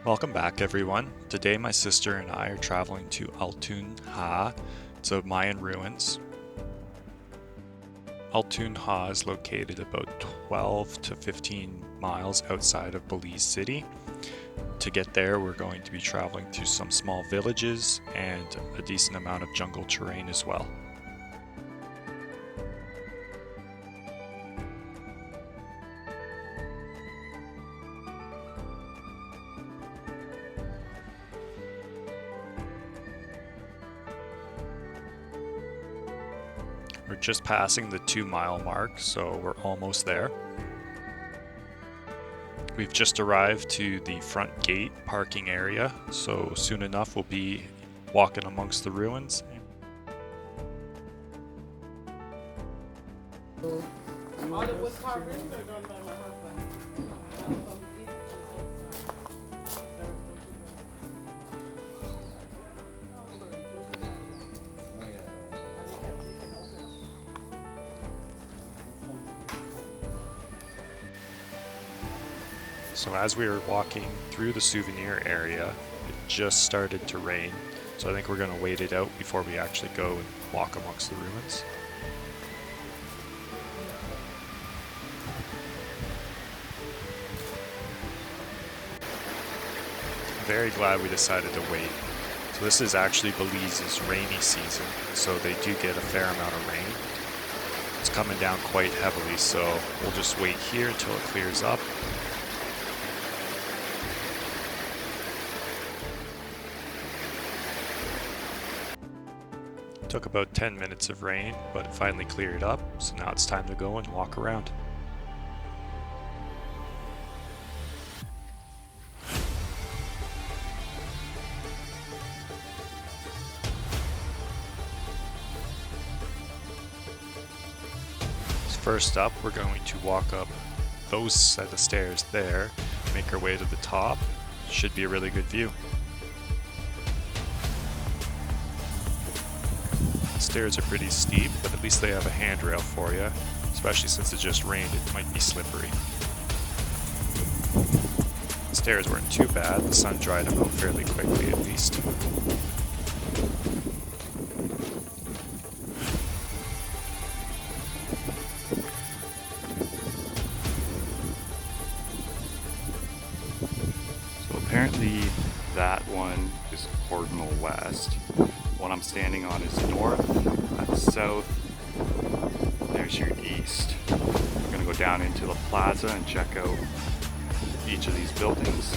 Welcome back, everyone. Today my sister and I are traveling to Altun Ha. It's a Mayan ruins. Altun Ha is located about 12 to 15 miles outside of Belize City. To get there, we're going to be traveling through some small villages and a decent amount of jungle terrain as well. We're just passing the 2-mile mark, so we're almost there. We've just arrived to the front gate parking area, so soon enough we'll be walking amongst the ruins. So as we were walking through the souvenir area, it just started to rain. So I think we're going to wait it out before we actually go and walk amongst the ruins. Very glad we decided to wait. So this is actually Belize's rainy season, so they do get a fair amount of rain. It's coming down quite heavily, so we'll just wait here until it clears up. Took about 10 minutes of rain, but it finally cleared up, so now it's time to go and walk around. First up, we're going to walk up those set of stairs there, make our way to the top. Should be a really good view. Stairs are pretty steep, but at least they have a handrail for you, especially since it just rained, it might be slippery. The stairs weren't too bad, the sun dried them out fairly quickly at least. So apparently that one is cardinal west. What I'm standing on is north, that's south, there's your east. We're going to go down into the plaza and check out each of these buildings.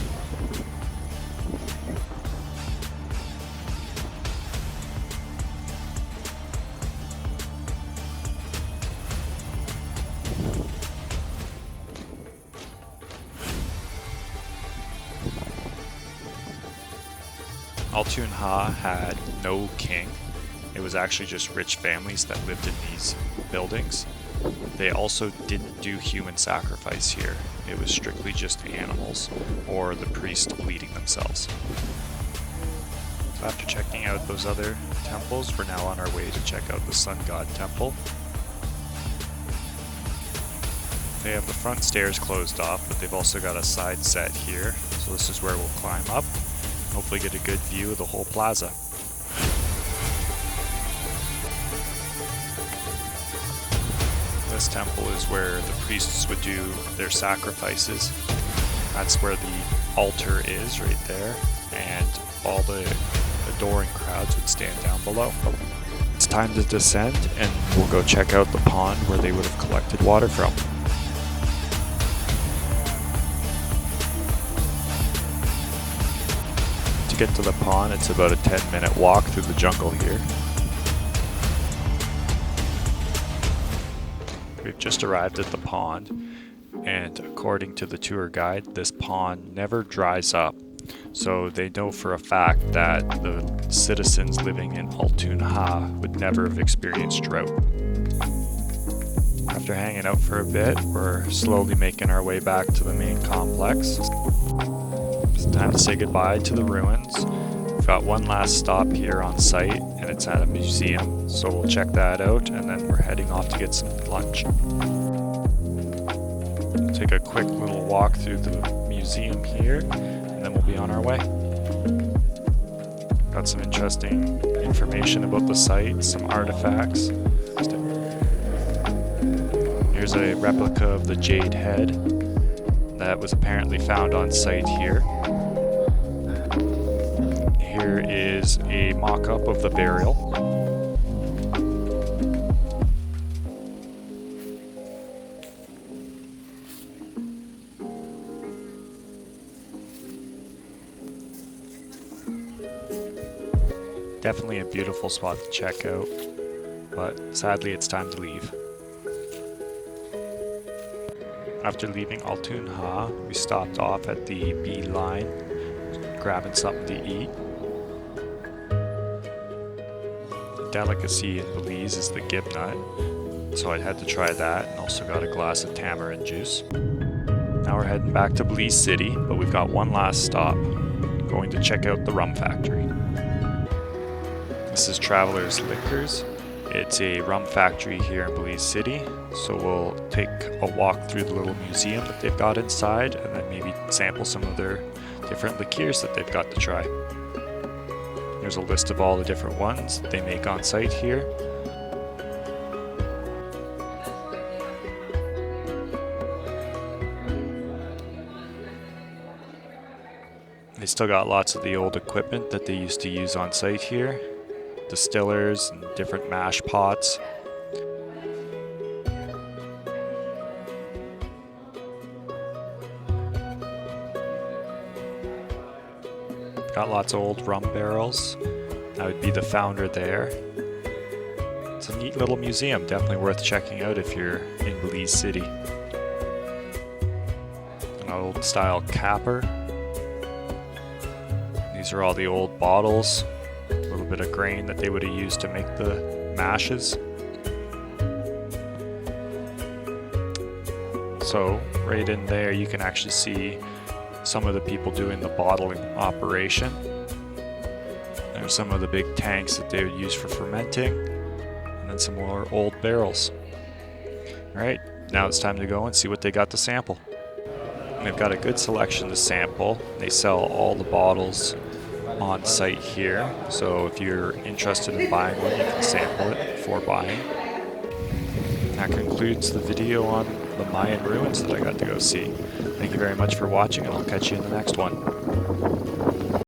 Altun Ha had no king. It was actually just rich families that lived in these buildings. They also didn't do human sacrifice here. It was strictly just animals or the priest bleeding themselves. So after checking out those other temples, we're now on our way to check out the Sun God Temple. They have the front stairs closed off, but they've also got a side set here. So this is where we'll climb up. Hopefully get a good view of the whole plaza. This temple is where the priests would do their sacrifices. That's where the altar is right there, and all the adoring crowds would stand down below. It's time to descend, and we'll go check out the pond where they would have collected water from. To get to the pond, it's about a 10-minute walk through the jungle here. We've just arrived at the pond, and according to the tour guide, this pond never dries up. So they know for a fact that the citizens living in Altun Ha would never have experienced drought. After hanging out for a bit, we're slowly making our way back to the main complex. It's time to say goodbye to the ruins. We've got one last stop here on site, and it's at a museum, so we'll check that out, and then we're heading off to get some lunch. Take a quick little walk through the museum here, and and then we'll be on our way. Got some interesting information about the site, some artifacts. Here's a replica of the jade head that was apparently found on site here. Here is a mock-up of the burial. Definitely a beautiful spot to check out, but sadly it's time to leave. After leaving Altun Ha, we stopped off at the bee line, grabbing something to eat. The delicacy in Belize is the gibnut, so I had to try that, and also got a glass of tamarind juice. Now we're heading back to Belize City, but we've got one last stop, going to check out the rum factory. This is Traveler's Liquors. It's a rum factory here in Belize City, so we'll take a walk through the little museum that they've got inside and then maybe sample some of their different liqueurs that they've got to try. There's a list of all the different ones that they make on site here. They still got lots of the old equipment that they used to use on site here. Distillers and different mash pots. Got lots of old rum barrels. That would be the founder there. It's a neat little museum, definitely worth checking out if you're in Belize City. An old style capper. These are all the old bottles. A little bit of grain that they would have used to make the mashes. So right in there you can actually see some of the people doing the bottling operation. There's some of the big tanks that they would use for fermenting, and then some more old barrels. Alright, now it's time to go and see what they got to sample. And they've got a good selection to sample. They sell all the bottles on site here, so if you're interested in buying one, you can sample it before buying. That concludes the video on the Mayan ruins that I got to go see. Thank you very much for watching, and I'll catch you in the next one.